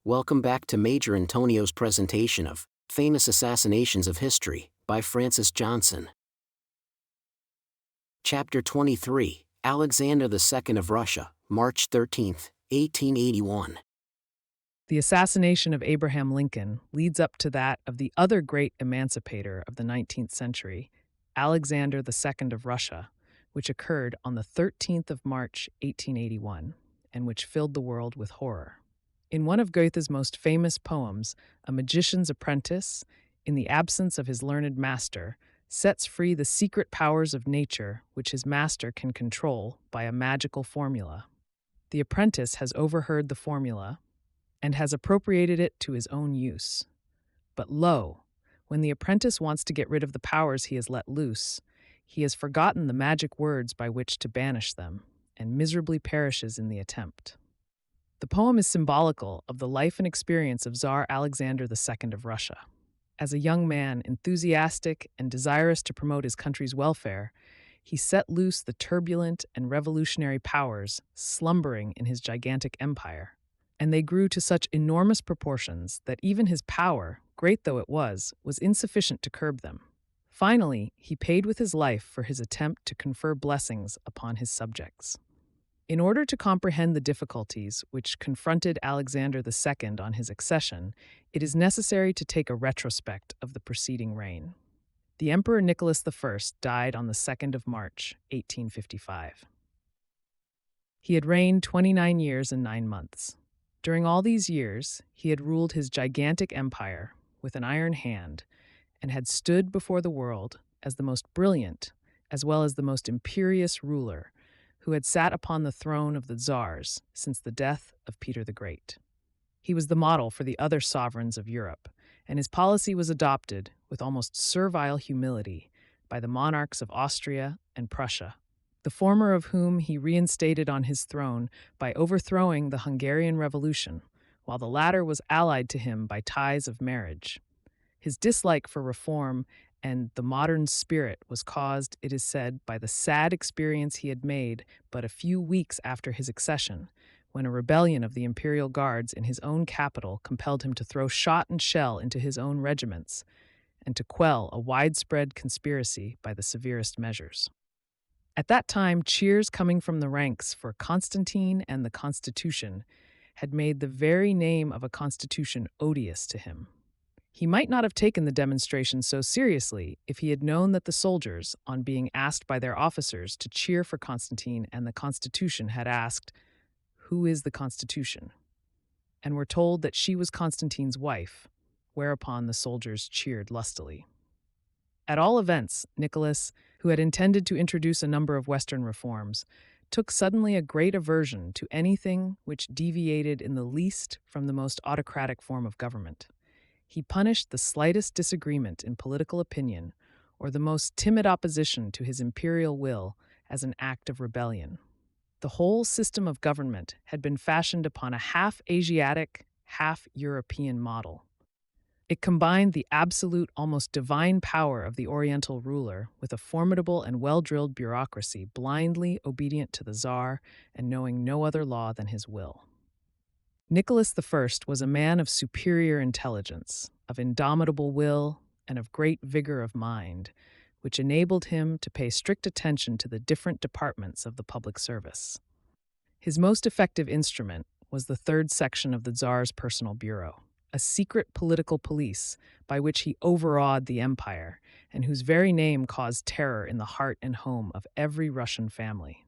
Welcome back to Major Antonio's presentation of Famous Assassinations of History by Francis Johnson. Chapter 23, Alexander II of Russia, March 13, 1881. The assassination of Abraham Lincoln leads up to that of the other great emancipator of the 19th century, Alexander II of Russia, which occurred on the 13th of March, 1881, and which filled the world with horror. In one of Goethe's most famous poems, a magician's apprentice, in the absence of his learned master, sets free the secret powers of nature which his master can control by a magical formula. The apprentice has overheard the formula and has appropriated it to his own use. But lo, when the apprentice wants to get rid of the powers he has let loose, he has forgotten the magic words by which to banish them, and miserably perishes in the attempt. The poem is symbolical of the life and experience of Tsar Alexander II of Russia. As a young man, enthusiastic and desirous to promote his country's welfare, he set loose the turbulent and revolutionary powers slumbering in his gigantic empire, and they grew to such enormous proportions that even his power, great though it was insufficient to curb them. Finally, he paid with his life for his attempt to confer blessings upon his subjects. In order to comprehend the difficulties which confronted Alexander II on his accession, it is necessary to take a retrospect of the preceding reign. The Emperor Nicholas I died on the 2nd of March, 1855. He had reigned 29 years and 9 months. During all these years, he had ruled his gigantic empire with an iron hand and had stood before the world as the most brilliant as well as the most imperious ruler who had sat upon the throne of the Tsars since the death of Peter the Great. He was the model for the other sovereigns of Europe, and his policy was adopted with almost servile humility by the monarchs of Austria and Prussia, the former of whom he reinstated on his throne by overthrowing the Hungarian Revolution, while the latter was allied to him by ties of marriage. His dislike for reform and the modern spirit was caused, it is said, by the sad experience he had made but a few weeks after his accession, when a rebellion of the imperial guards in his own capital compelled him to throw shot and shell into his own regiments and to quell a widespread conspiracy by the severest measures. At that time, cheers coming from the ranks for Constantine and the Constitution had made the very name of a constitution odious to him. He might not have taken the demonstration so seriously if he had known that the soldiers, on being asked by their officers to cheer for Constantine and the Constitution, had asked, "Who is the Constitution?" and were told that she was Constantine's wife, whereupon the soldiers cheered lustily. At all events, Nicholas, who had intended to introduce a number of Western reforms, took suddenly a great aversion to anything which deviated in the least from the most autocratic form of government. He punished the slightest disagreement in political opinion or the most timid opposition to his imperial will as an act of rebellion. The whole system of government had been fashioned upon a half-Asiatic, half-European model. It combined the absolute, almost divine power of the Oriental ruler with a formidable and well-drilled bureaucracy blindly obedient to the Tsar and knowing no other law than his will. Nicholas I was a man of superior intelligence, of indomitable will, and of great vigor of mind, which enabled him to pay strict attention to the different departments of the public service. His most effective instrument was the third section of the Tsar's personal bureau, a secret political police by which he overawed the empire, and whose very name caused terror in the heart and home of every Russian family.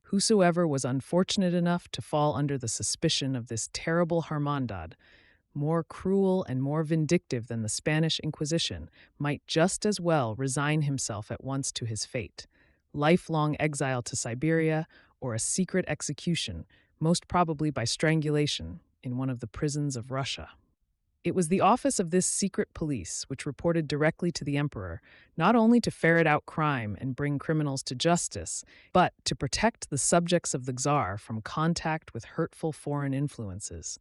Whosoever was unfortunate enough to fall under the suspicion of this terrible Harmandad, more cruel and more vindictive than the Spanish Inquisition, might just as well resign himself at once to his fate, lifelong exile to Siberia or a secret execution, most probably by strangulation, in one of the prisons of Russia. It was the office of this secret police which reported directly to the emperor, not only to ferret out crime and bring criminals to justice, but to protect the subjects of the Tsar from contact with hurtful foreign influences,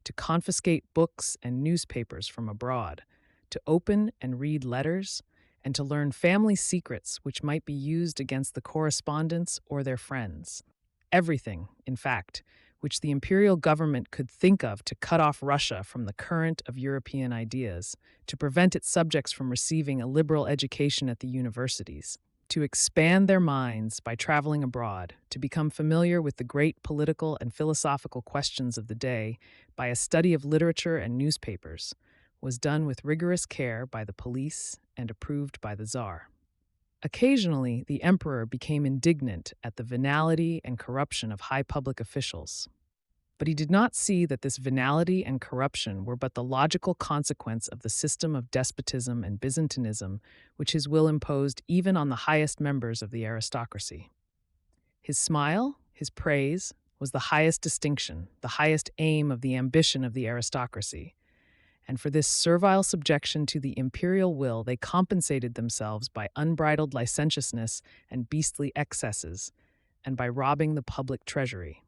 to confiscate books and newspapers from abroad, to open and read letters, and to learn family secrets which might be used against the correspondents or their friends. Everything, in fact, which the imperial government could think of to cut off Russia from the current of European ideas, to prevent its subjects from receiving a liberal education at the universities, to expand their minds by traveling abroad, to become familiar with the great political and philosophical questions of the day by a study of literature and newspapers, was done with rigorous care by the police and approved by the Tsar. Occasionally, the emperor became indignant at the venality and corruption of high public officials. But he did not see that this venality and corruption were but the logical consequence of the system of despotism and Byzantinism which his will imposed even on the highest members of the aristocracy. His smile, his praise, was the highest distinction, the highest aim of the ambition of the aristocracy. And for this servile subjection to the imperial will they compensated themselves by unbridled licentiousness and beastly excesses, and by robbing the public treasury.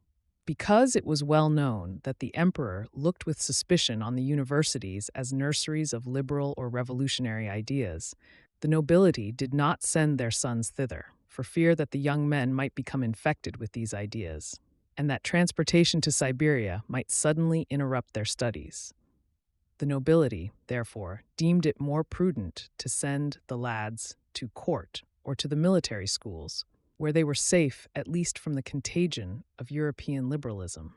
Because it was well known that the emperor looked with suspicion on the universities as nurseries of liberal or revolutionary ideas, the nobility did not send their sons thither, for fear that the young men might become infected with these ideas, and that transportation to Siberia might suddenly interrupt their studies. The nobility, therefore, deemed it more prudent to send the lads to court or to the military schools, where they were safe at least from the contagion of European liberalism.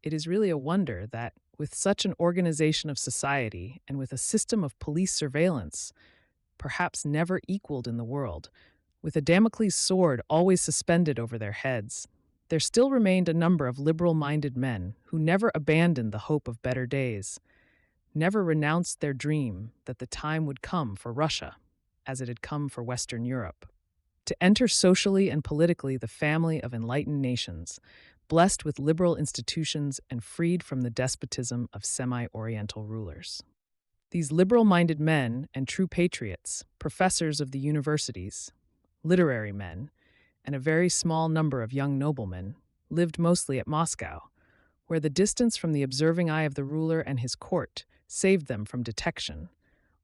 It is really a wonder that, with such an organization of society and with a system of police surveillance, perhaps never equaled in the world, with a Damocles sword always suspended over their heads, there still remained a number of liberal-minded men who never abandoned the hope of better days, never renounced their dream that the time would come for Russia, as it had come for Western Europe, to enter socially and politically the family of enlightened nations, blessed with liberal institutions and freed from the despotism of semi-Oriental rulers. These liberal-minded men and true patriots, professors of the universities, literary men, and a very small number of young noblemen, lived mostly at Moscow, where the distance from the observing eye of the ruler and his court saved them from detection,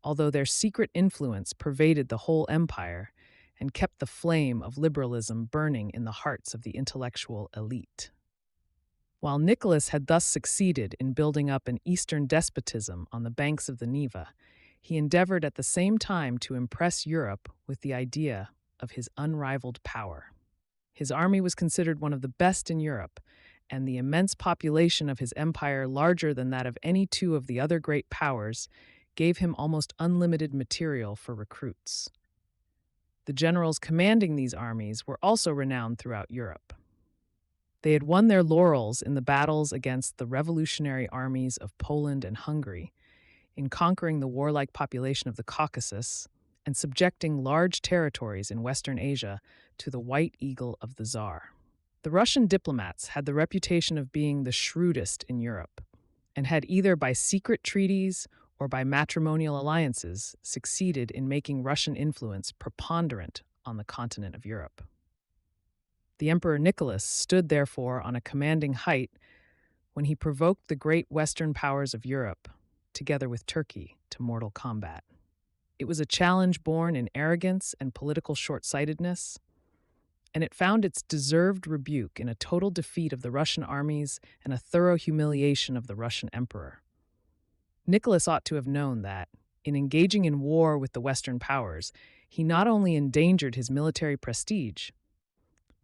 although their secret influence pervaded the whole empire and kept the flame of liberalism burning in the hearts of the intellectual elite. While Nicholas had thus succeeded in building up an Eastern despotism on the banks of the Neva, he endeavored at the same time to impress Europe with the idea of his unrivaled power. His army was considered one of the best in Europe, and the immense population of his empire, larger than that of any two of the other great powers, gave him almost unlimited material for recruits. The generals commanding these armies were also renowned throughout Europe. They had won their laurels in the battles against the revolutionary armies of Poland and Hungary, in conquering the warlike population of the Caucasus, and subjecting large territories in Western Asia to the white eagle of the Tsar. The Russian diplomats had the reputation of being the shrewdest in Europe, and had either by secret treaties or by matrimonial alliances succeeded in making Russian influence preponderant on the continent of Europe. The Emperor Nicholas stood therefore on a commanding height when he provoked the great Western powers of Europe, together with Turkey, to mortal combat. It was a challenge born in arrogance and political short-sightedness, and it found its deserved rebuke in a total defeat of the Russian armies and a thorough humiliation of the Russian emperor. Nicholas ought to have known that, in engaging in war with the Western powers, he not only endangered his military prestige,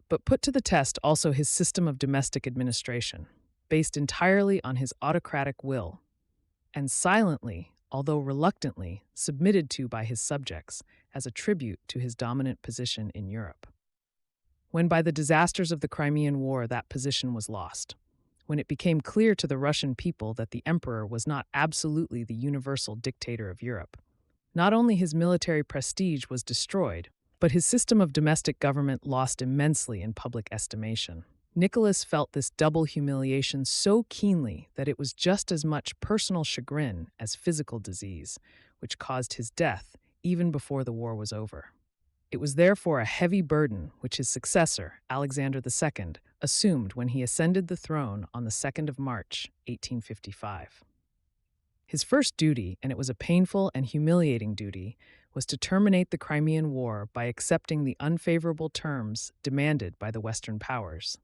but put to the test also his system of domestic administration, based entirely on his autocratic will, and silently, although reluctantly, submitted to by his subjects as a tribute to his dominant position in Europe. When by the disasters of the Crimean War that position was lost, when it became clear to the Russian people that the emperor was not absolutely the universal dictator of Europe, not only his military prestige was destroyed, but his system of domestic government lost immensely in public estimation. Nicholas felt this double humiliation so keenly that it was just as much personal chagrin as physical disease, which caused his death even before the war was over. It was therefore a heavy burden which his successor, Alexander II, assumed when he ascended the throne on the 2nd of March, 1855. His first duty, and it was a painful and humiliating duty, was to terminate the Crimean War by accepting the unfavorable terms demanded by the Western powers.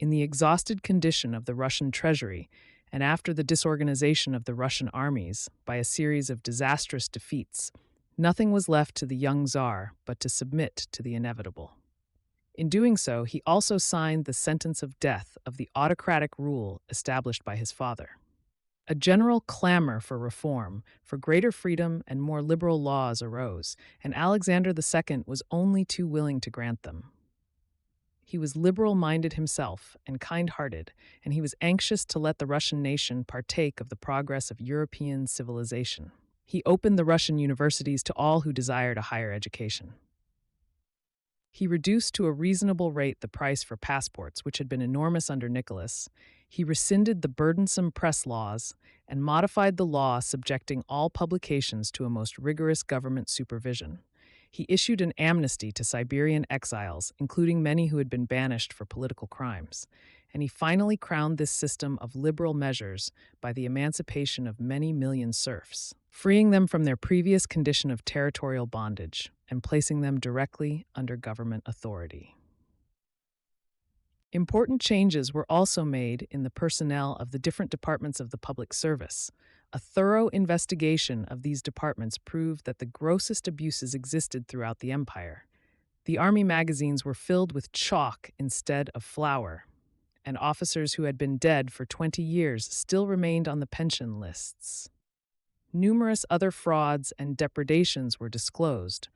In the exhausted condition of the Russian treasury, and after the disorganization of the Russian armies by a series of disastrous defeats, nothing was left to the young Tsar but to submit to the inevitable. In doing so, he also signed the sentence of death of the autocratic rule established by his father. A general clamor for reform, for greater freedom and more liberal laws arose, and Alexander II was only too willing to grant them. He was liberal-minded himself and kind-hearted, and he was anxious to let the Russian nation partake of the progress of European civilization. He opened the Russian universities to all who desired a higher education. He reduced to a reasonable rate the price for passports, which had been enormous under Nicholas. He rescinded the burdensome press laws and modified the law subjecting all publications to a most rigorous government supervision. He issued an amnesty to Siberian exiles, including many who had been banished for political crimes. And he finally crowned this system of liberal measures by the emancipation of many million serfs, freeing them from their previous condition of territorial bondage and placing them directly under government authority. Important changes were also made in the personnel of the different departments of the public service. A thorough investigation of these departments proved that the grossest abuses existed throughout the empire. The army magazines were filled with chalk instead of flour, and officers who had been dead for 20 years still remained on the pension lists. Numerous other frauds and depredations were disclosed,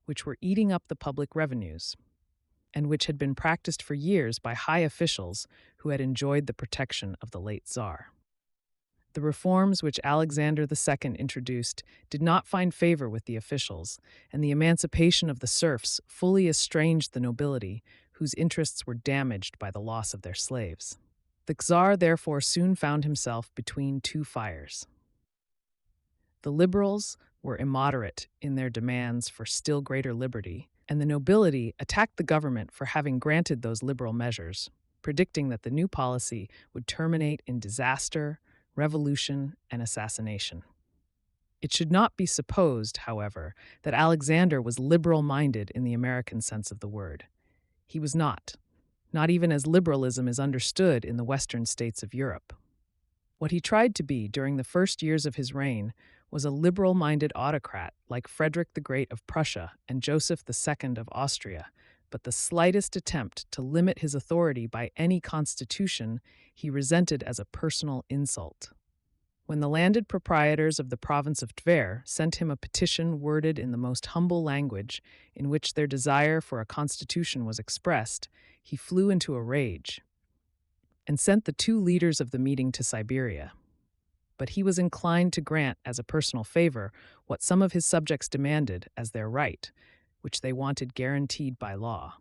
which were eating up the public revenues, and which had been practiced for years by high officials who had enjoyed the protection of the late Tsar. The reforms which Alexander II introduced did not find favor with the officials, and the emancipation of the serfs fully estranged the nobility, whose interests were damaged by the loss of their slaves. The Tsar therefore soon found himself between two fires. The liberals were immoderate in their demands for still greater liberty, and the nobility attacked the government for having granted those liberal measures, predicting that the new policy would terminate in disaster, revolution, and assassination. It should not be supposed, however, that Alexander was liberal-minded in the American sense of the word. He was not even as liberalism is understood in the Western states of Europe. What he tried to be during the first years of his reign was a liberal-minded autocrat like Frederick the Great of Prussia and Joseph II of Austria, but the slightest attempt to limit his authority by any constitution he resented as a personal insult. When the landed proprietors of the province of Tver sent him a petition worded in the most humble language in which their desire for a constitution was expressed, he flew into a rage and sent the two leaders of the meeting to Siberia. But he was inclined to grant as a personal favor what some of his subjects demanded as their right, which they wanted guaranteed by law.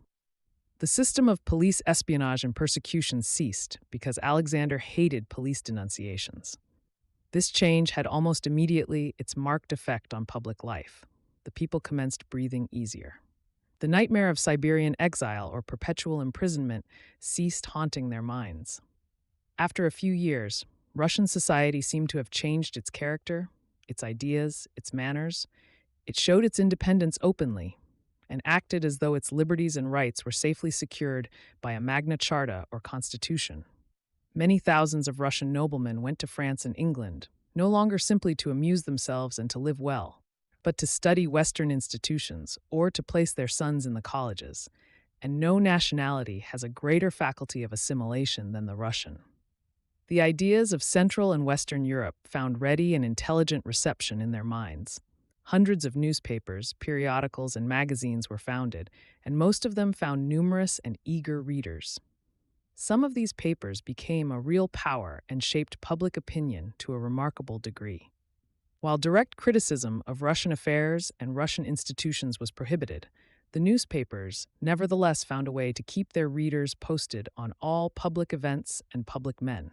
The system of police espionage and persecution ceased because Alexander hated police denunciations. This change had almost immediately its marked effect on public life. The people commenced breathing easier. The nightmare of Siberian exile or perpetual imprisonment ceased haunting their minds. After a few years, Russian society seemed to have changed its character, its ideas, its manners. It showed its independence openly and acted as though its liberties and rights were safely secured by a Magna Charta or constitution. Many thousands of Russian noblemen went to France and England, no longer simply to amuse themselves and to live well, but to study Western institutions or to place their sons in the colleges. And no nationality has a greater faculty of assimilation than the Russian. The ideas of Central and Western Europe found ready and intelligent reception in their minds. Hundreds of newspapers, periodicals, and magazines were founded, and most of them found numerous and eager readers. Some of these papers became a real power and shaped public opinion to a remarkable degree. While direct criticism of Russian affairs and Russian institutions was prohibited, the newspapers nevertheless found a way to keep their readers posted on all public events and public men.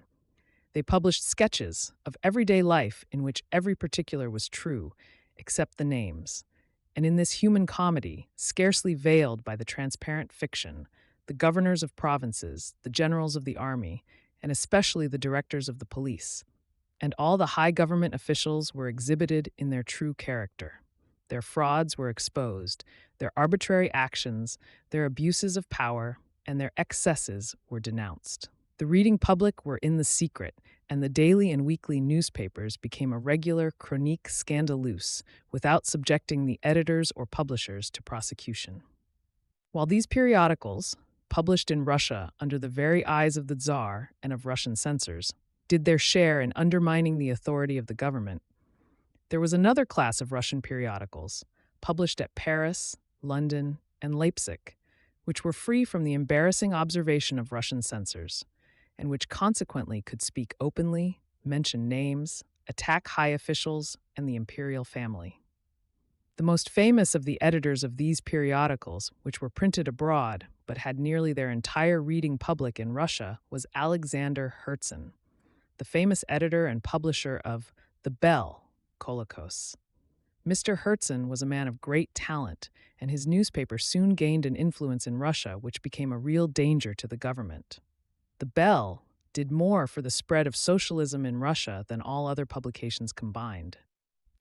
They published sketches of everyday life in which every particular was true, except the names. And in this human comedy, scarcely veiled by the transparent fiction, the governors of provinces, the generals of the army, and especially the directors of the police, and all the high government officials were exhibited in their true character. Their frauds were exposed, their arbitrary actions, their abuses of power, and their excesses were denounced. The reading public were in the secret, and the daily and weekly newspapers became a regular chronique scandaleuse without subjecting the editors or publishers to prosecution. While these periodicals, published in Russia under the very eyes of the Tsar and of Russian censors, did their share in undermining the authority of the government, there was another class of Russian periodicals, published at Paris, London, and Leipzig, which were free from the embarrassing observation of Russian censors, and which consequently could speak openly, mention names, attack high officials, and the imperial family. The most famous of the editors of these periodicals, which were printed abroad but had nearly their entire reading public in Russia, was Alexander Herzen, the famous editor and publisher of The Bell, Kolokos. Mr. Herzen was a man of great talent, and his newspaper soon gained an influence in Russia which became a real danger to the government. The Bell did more for the spread of socialism in Russia than all other publications combined.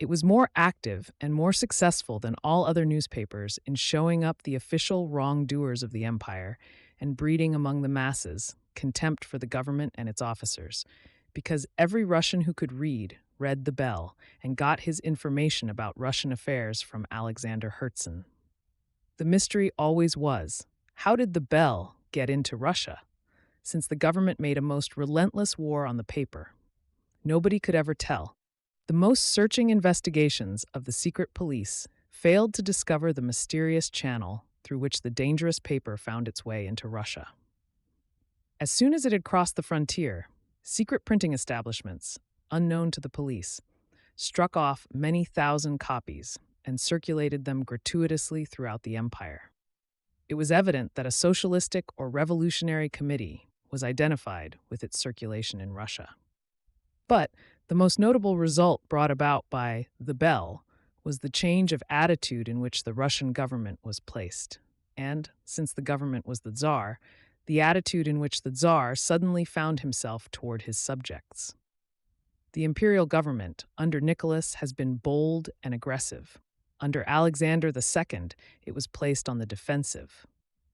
It was more active and more successful than all other newspapers in showing up the official wrongdoers of the empire and breeding among the masses contempt for the government and its officers, because every Russian who could read The Bell and got his information about Russian affairs from Alexander Herzen. The mystery always was, how did The Bell get into Russia? Since the government made a most relentless war on the paper, nobody could ever tell. The most searching investigations of the secret police failed to discover the mysterious channel through which the dangerous paper found its way into Russia. As soon as it had crossed the frontier, secret printing establishments, unknown to the police, struck off many thousand copies and circulated them gratuitously throughout the empire. It was evident that a socialistic or revolutionary committee was identified with its circulation in Russia. But the most notable result brought about by The Bell was the change of attitude in which the Russian government was placed, and, since the government was the Tsar, the attitude in which the Tsar suddenly found himself toward his subjects. The imperial government, under Nicholas, has been bold and aggressive. Under Alexander II, it was placed on the defensive.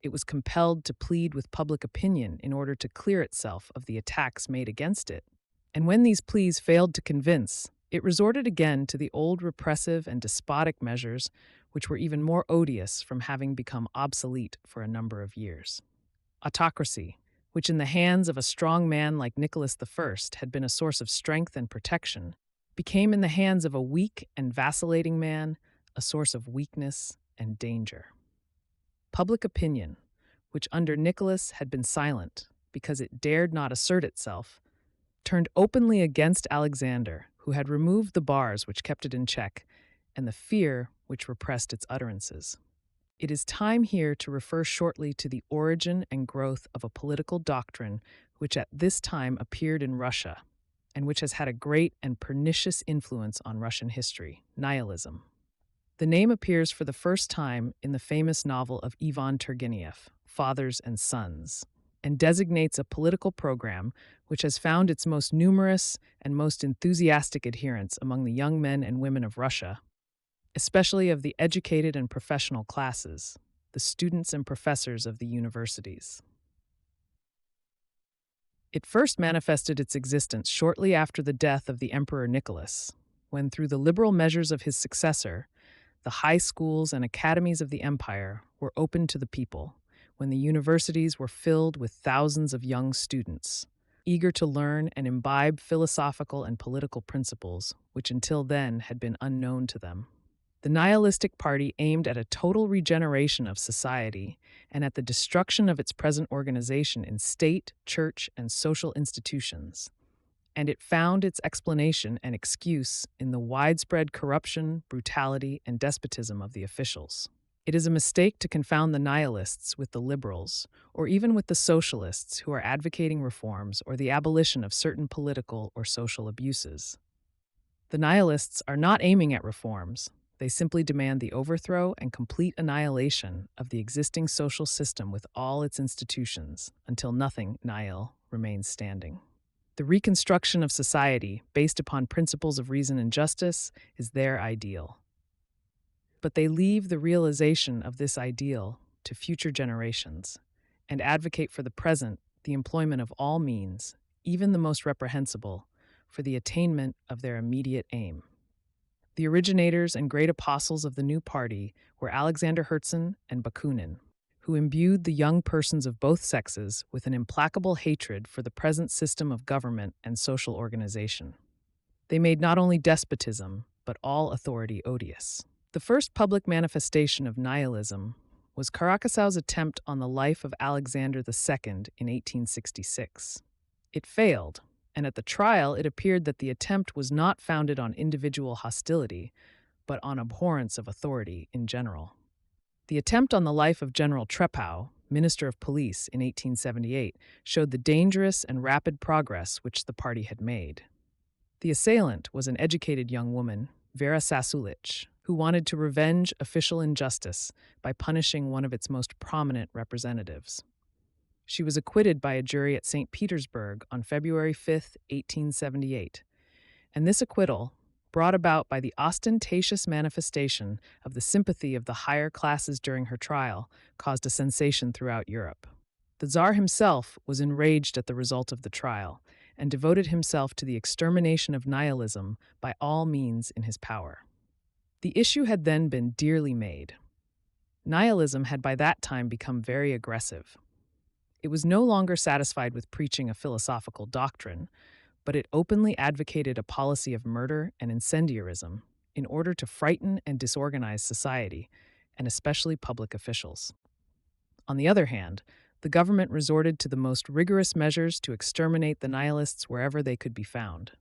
It was compelled to plead with public opinion in order to clear itself of the attacks made against it. And when these pleas failed to convince, it resorted again to the old repressive and despotic measures, which were even more odious from having become obsolete for a number of years. Autocracy, which in the hands of a strong man like Nicholas I had been a source of strength and protection, became in the hands of a weak and vacillating man a source of weakness and danger. Public opinion, which under Nicholas had been silent because it dared not assert itself, turned openly against Alexander, who had removed the bars which kept it in check and the fear which repressed its utterances. It is time here to refer shortly to the origin and growth of a political doctrine which at this time appeared in Russia, and which has had a great and pernicious influence on Russian history: nihilism. The name appears for the first time in the famous novel of Ivan Turgenev, Fathers and Sons, and designates a political program which has found its most numerous and most enthusiastic adherents among the young men and women of Russia, especially of the educated and professional classes, the students and professors of the universities. It first manifested its existence shortly after the death of the Emperor Nicholas, when, through the liberal measures of his successor, the high schools and academies of the empire were opened to the people, when the universities were filled with thousands of young students, eager to learn and imbibe philosophical and political principles which until then had been unknown to them. The nihilistic party aimed at a total regeneration of society and at the destruction of its present organization in state, church, and social institutions, and it found its explanation and excuse in the widespread corruption, brutality, and despotism of the officials. It is a mistake to confound the nihilists with the liberals, or even with the socialists who are advocating reforms or the abolition of certain political or social abuses. The nihilists are not aiming at reforms. They simply demand the overthrow and complete annihilation of the existing social system with all its institutions until nothing nihil remains standing. The reconstruction of society based upon principles of reason and justice is their ideal. But they leave the realization of this ideal to future generations, and advocate for the present the employment of all means, even the most reprehensible, for the attainment of their immediate aim. The originators and great apostles of the new party were Alexander Herzen and Bakunin, who imbued the young persons of both sexes with an implacable hatred for the present system of government and social organization. They made not only despotism, but all authority odious. The first public manifestation of nihilism was Caracasau's attempt on the life of Alexander II in 1866. It failed, and at the trial it appeared that the attempt was not founded on individual hostility, but on abhorrence of authority in general. The attempt on the life of General Treptow, Minister of Police, in 1878, showed the dangerous and rapid progress which the party had made. The assailant was an educated young woman, Vera Sasulich, who wanted to revenge official injustice by punishing one of its most prominent representatives. She was acquitted by a jury at St. Petersburg on February 5, 1878, and this acquittal, brought about by the ostentatious manifestation of the sympathy of the higher classes during her trial, caused a sensation throughout Europe. The Tsar himself was enraged at the result of the trial and devoted himself to the extermination of nihilism by all means in his power. The issue had then been dearly made. Nihilism had by that time become very aggressive. It was no longer satisfied with preaching a philosophical doctrine, but it openly advocated a policy of murder and incendiarism in order to frighten and disorganize society, and especially public officials. On the other hand, the government resorted to the most rigorous measures to exterminate the nihilists wherever they could be found.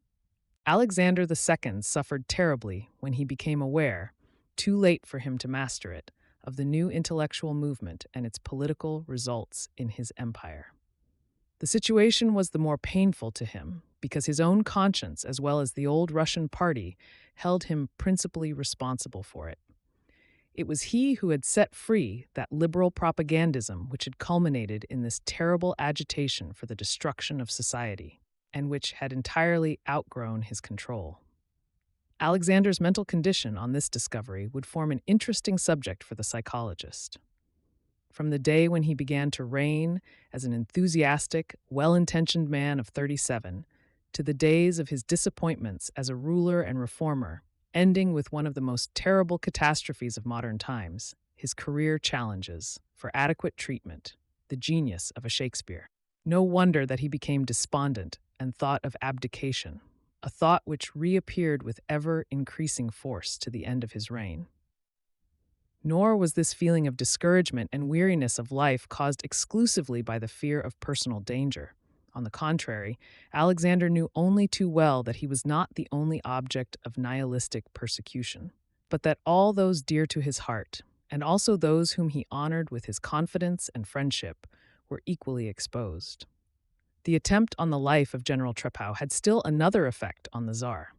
Alexander II suffered terribly when he became aware, too late for him to master it, of the new intellectual movement and its political results in his empire. The situation was the more painful to him because his own conscience, as well as the old Russian party, held him principally responsible for it. It was he who had set free that liberal propagandism which had culminated in this terrible agitation for the destruction of society, and which had entirely outgrown his control. Alexander's mental condition on this discovery would form an interesting subject for the psychologist. From the day when he began to reign as an enthusiastic, well-intentioned man of 37, to the days of his disappointments as a ruler and reformer, ending with one of the most terrible catastrophes of modern times, his career challenges, for adequate treatment, the genius of a Shakespeare. No wonder that he became despondent and thought of abdication, a thought which reappeared with ever-increasing force to the end of his reign. Nor was this feeling of discouragement and weariness of life caused exclusively by the fear of personal danger. On the contrary, Alexander knew only too well that he was not the only object of nihilistic persecution, but that all those dear to his heart, and also those whom he honored with his confidence and friendship, were equally exposed. The attempt on the life of General Treptow had still another effect on the Tsar.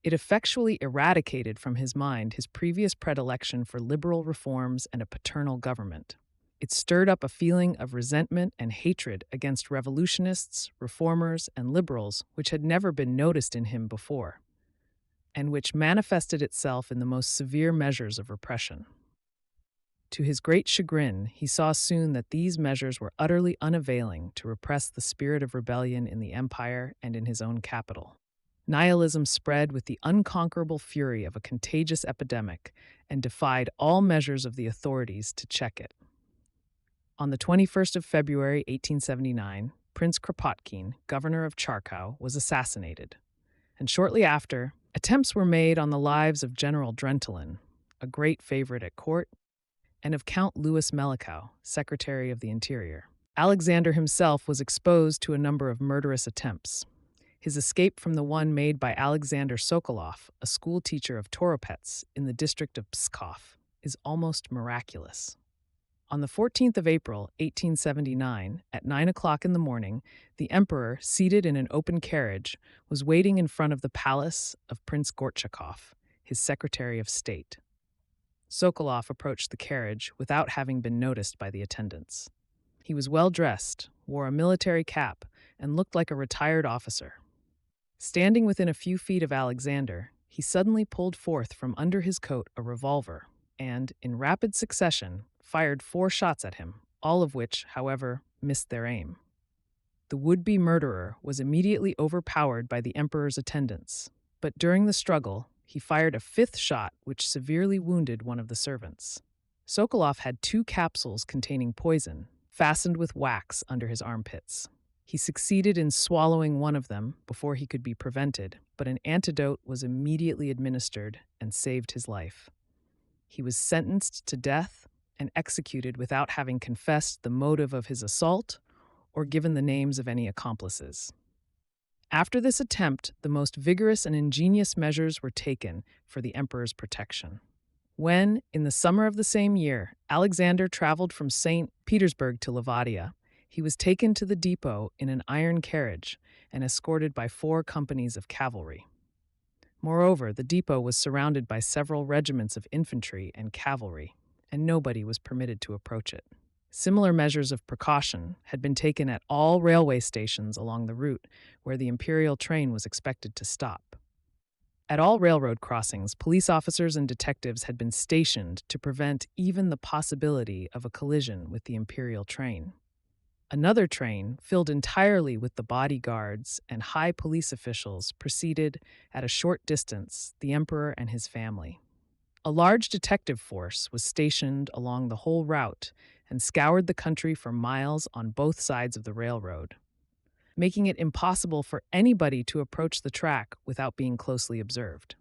It effectually eradicated from his mind his previous predilection for liberal reforms and a paternal government. It stirred up a feeling of resentment and hatred against revolutionists, reformers, and liberals which had never been noticed in him before, and which manifested itself in the most severe measures of repression. To his great chagrin, he saw soon that these measures were utterly unavailing to repress the spirit of rebellion in the empire and in his own capital. Nihilism spread with the unconquerable fury of a contagious epidemic and defied all measures of the authorities to check it. On the 21st of February, 1879, Prince Kropotkin, governor of Charkow, was assassinated, and shortly after, attempts were made on the lives of General Drentelen, a great favorite at court, and of Count Louis Melikow, Secretary of the Interior. Alexander himself was exposed to a number of murderous attempts. His escape from the one made by Alexander Sokolov, a schoolteacher of Toropets in the district of Pskov, is almost miraculous. On the 14th of April, 1879, at 9 o'clock in the morning, the emperor, seated in an open carriage, was waiting in front of the palace of Prince Gorchakov, his Secretary of State. Sokolov approached the carriage without having been noticed by the attendants. He was well dressed, wore a military cap, and looked like a retired officer. Standing within a few feet of Alexander, he suddenly pulled forth from under his coat a revolver and, in rapid succession, fired 4 shots at him, all of which, however, missed their aim. The would-be murderer was immediately overpowered by the emperor's attendants, but during the struggle, he fired a fifth shot which severely wounded one of the servants. Sokolov had 2 capsules containing poison, fastened with wax under his armpits. He succeeded in swallowing one of them before he could be prevented, but an antidote was immediately administered and saved his life. He was sentenced to death and executed without having confessed the motive of his assault or given the names of any accomplices. After this attempt, the most vigorous and ingenious measures were taken for the emperor's protection. When, in the summer of the same year, Alexander traveled from St. Petersburg to Lavadia, he was taken to the depot in an iron carriage and escorted by 4 companies of cavalry. Moreover, the depot was surrounded by several regiments of infantry and cavalry, and nobody was permitted to approach it. Similar measures of precaution had been taken at all railway stations along the route where the imperial train was expected to stop. At all railroad crossings, police officers and detectives had been stationed to prevent even the possibility of a collision with the imperial train. Another train, filled entirely with the bodyguards and high police officials, preceded, at a short distance, the emperor and his family. A large detective force was stationed along the whole route and scoured the country for miles on both sides of the railroad, making it impossible for anybody to approach the track without being closely observed.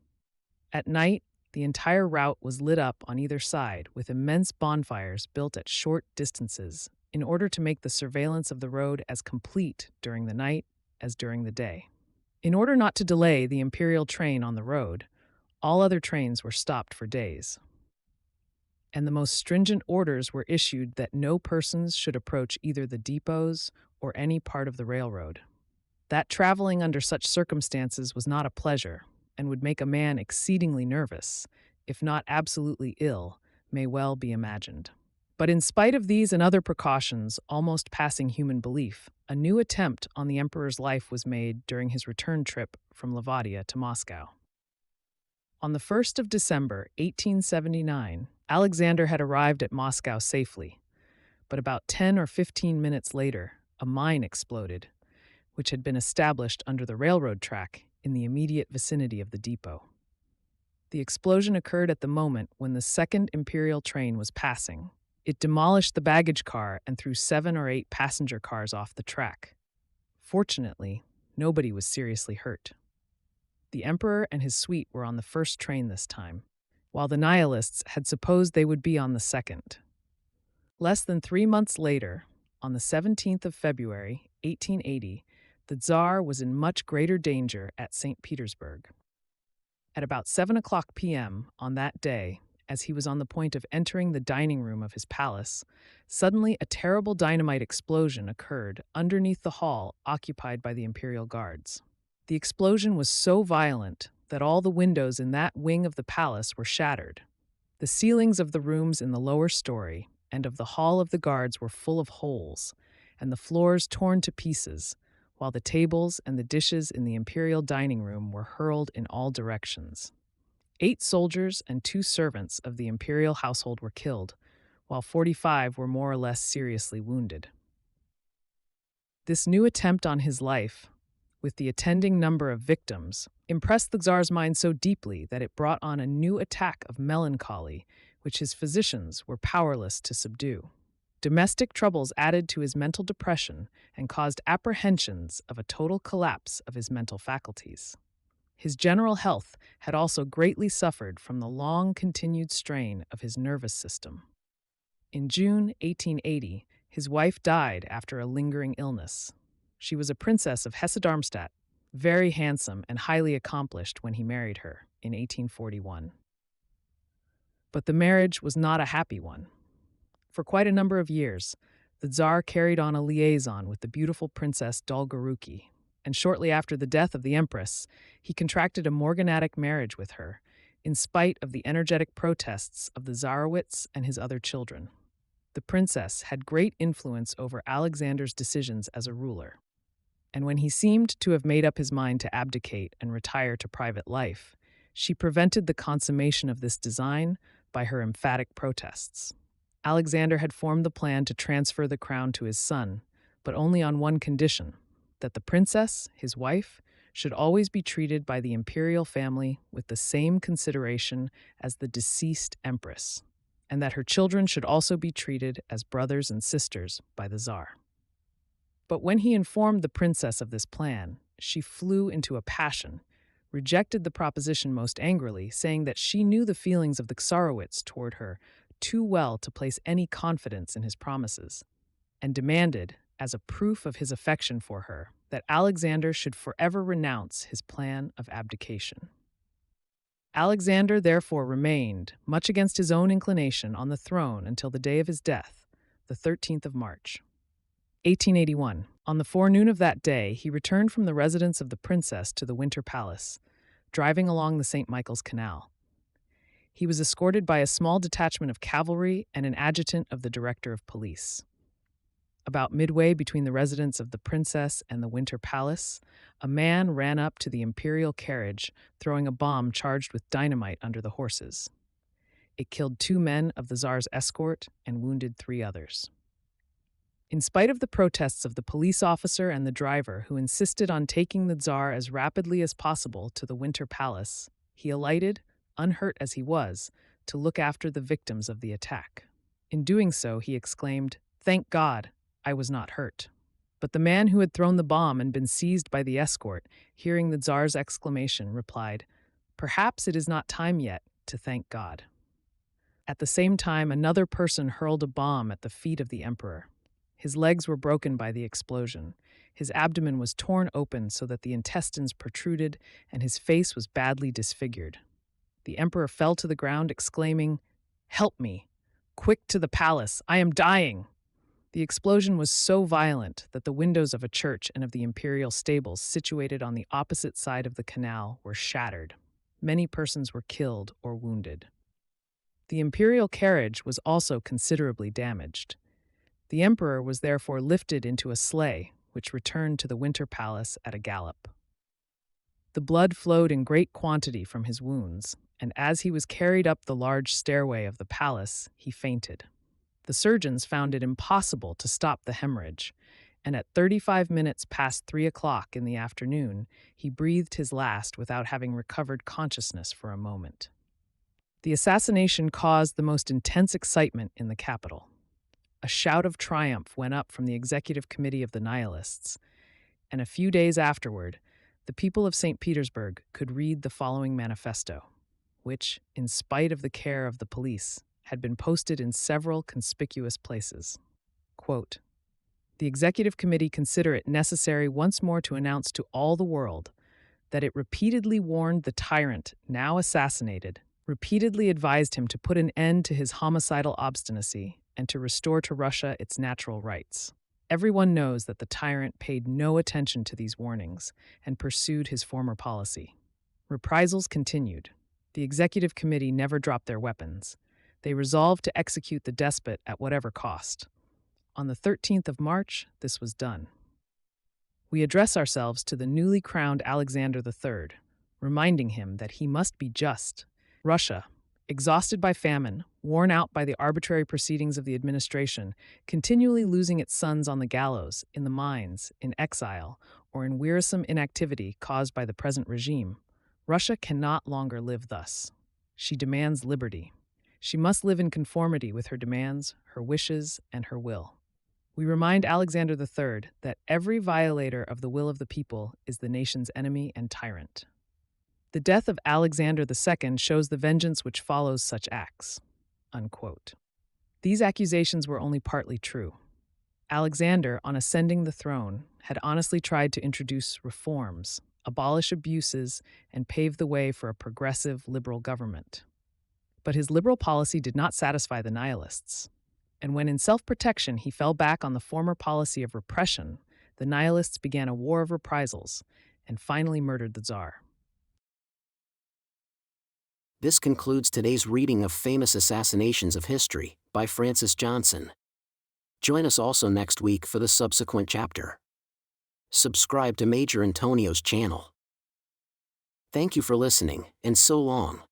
At night, the entire route was lit up on either side with immense bonfires built at short distances in order to make the surveillance of the road as complete during the night as during the day. In order not to delay the imperial train on the road, all other trains were stopped for days, and the most stringent orders were issued that no persons should approach either the depots or any part of the railroad. That traveling under such circumstances was not a pleasure, and would make a man exceedingly nervous, if not absolutely ill, may well be imagined. But in spite of these and other precautions, almost passing human belief, a new attempt on the emperor's life was made during his return trip from Lavadia to Moscow. On the 1st of December, 1879, Alexander had arrived at Moscow safely, but about 10 or 15 minutes later, a mine exploded, which had been established under the railroad track in the immediate vicinity of the depot. The explosion occurred at the moment when the second imperial train was passing. It demolished the baggage car and threw 7 or 8 passenger cars off the track. Fortunately, nobody was seriously hurt. The emperor and his suite were on the first train this time, while the nihilists had supposed they would be on the second. Less than 3 months later, on the 17th of February, 1880, the Tsar was in much greater danger at St. Petersburg. At about 7:00 p.m. on that day, as he was on the point of entering the dining room of his palace, suddenly a terrible dynamite explosion occurred underneath the hall occupied by the imperial guards. The explosion was so violent that all the windows in that wing of the palace were shattered. The ceilings of the rooms in the lower story and of the hall of the guards were full of holes, and the floors torn to pieces, while the tables and the dishes in the imperial dining room were hurled in all directions. 8 soldiers and 2 servants of the imperial household were killed, while 45 were more or less seriously wounded. This new attempt on his life, with the attending number of victims, impressed the Tsar's mind so deeply that it brought on a new attack of melancholy, which his physicians were powerless to subdue. Domestic troubles added to his mental depression and caused apprehensions of a total collapse of his mental faculties. His general health had also greatly suffered from the long-continued strain of his nervous system. In June 1880, his wife died after a lingering illness. She was a princess of Hesse-Darmstadt, very handsome and highly accomplished when he married her in 1841. But the marriage was not a happy one. For quite a number of years, the Tsar carried on a liaison with the beautiful Princess Dolgoruki, and shortly after the death of the Empress, he contracted a morganatic marriage with her, in spite of the energetic protests of the Tsarewitz and his other children. The princess had great influence over Alexander's decisions as a ruler, and when he seemed to have made up his mind to abdicate and retire to private life, she prevented the consummation of this design by her emphatic protests. Alexander had formed the plan to transfer the crown to his son, but only on one condition: that the princess, his wife, should always be treated by the imperial family with the same consideration as the deceased empress, and that her children should also be treated as brothers and sisters by the Tsar. But when he informed the princess of this plan, she flew into a passion, rejected the proposition most angrily, saying that she knew the feelings of the Tsarowitz toward her too well to place any confidence in his promises, and demanded, as a proof of his affection for her, that Alexander should forever renounce his plan of abdication. Alexander therefore remained, much against his own inclination, on the throne until the day of his death, the 13th of March, 1881. On the forenoon of that day, he returned from the residence of the princess to the Winter Palace, driving along the St. Michael's Canal. He was escorted by a small detachment of cavalry and an adjutant of the director of police. About midway between the residence of the princess and the Winter Palace, a man ran up to the imperial carriage, throwing a bomb charged with dynamite under the horses. It killed 2 men of the Tsar's escort and wounded 3 others. In spite of the protests of the police officer and the driver, who insisted on taking the Tsar as rapidly as possible to the Winter Palace, he alighted, unhurt as he was, to look after the victims of the attack. In doing so, he exclaimed, "Thank God, I was not hurt." But the man who had thrown the bomb and been seized by the escort, hearing the Tsar's exclamation, replied, "Perhaps it is not time yet to thank God." At the same time, another person hurled a bomb at the feet of the emperor. His legs were broken by the explosion. His abdomen was torn open so that the intestines protruded, and his face was badly disfigured. The emperor fell to the ground, exclaiming, "Help me! Quick to the palace! I am dying!" The explosion was so violent that the windows of a church and of the imperial stables situated on the opposite side of the canal were shattered. Many persons were killed or wounded. The imperial carriage was also considerably damaged. The emperor was therefore lifted into a sleigh, which returned to the Winter Palace at a gallop. The blood flowed in great quantity from his wounds, and as he was carried up the large stairway of the palace, he fainted. The surgeons found it impossible to stop the hemorrhage, and at 35 minutes past 3 o'clock in the afternoon, he breathed his last without having recovered consciousness for a moment. The assassination caused the most intense excitement in the capital. A shout of triumph went up from the executive committee of the Nihilists, and a few days afterward, the people of St. Petersburg could read the following manifesto, which, in spite of the care of the police, had been posted in several conspicuous places. Quote, "The executive committee consider it necessary once more to announce to all the world that it repeatedly warned the tyrant now assassinated, repeatedly advised him to put an end to his homicidal obstinacy, and to restore to Russia its natural rights. Everyone knows that the tyrant paid no attention to these warnings and pursued his former policy. Reprisals continued. The executive committee never dropped their weapons. They resolved to execute the despot at whatever cost. On the 13th of March, this was done. We address ourselves to the newly crowned Alexander III, reminding him that he must be just. Russia, exhausted by famine, worn out by the arbitrary proceedings of the administration, continually losing its sons on the gallows, in the mines, in exile, or in wearisome inactivity caused by the present regime, Russia cannot longer live thus. She demands liberty. She must live in conformity with her demands, her wishes, and her will. We remind Alexander III that every violator of the will of the people is the nation's enemy and tyrant. The death of Alexander II shows the vengeance which follows such acts." Unquote. These accusations were only partly true. Alexander, on ascending the throne, had honestly tried to introduce reforms, abolish abuses, and pave the way for a progressive, liberal government. But his liberal policy did not satisfy the Nihilists, and when in self-protection he fell back on the former policy of repression, the Nihilists began a war of reprisals and finally murdered the Tsar. This concludes today's reading of Famous Assassinations of History by Francis Johnson. Join us also next week for the subsequent chapter. Subscribe to Major Intonio's channel. Thank you for listening, and so long.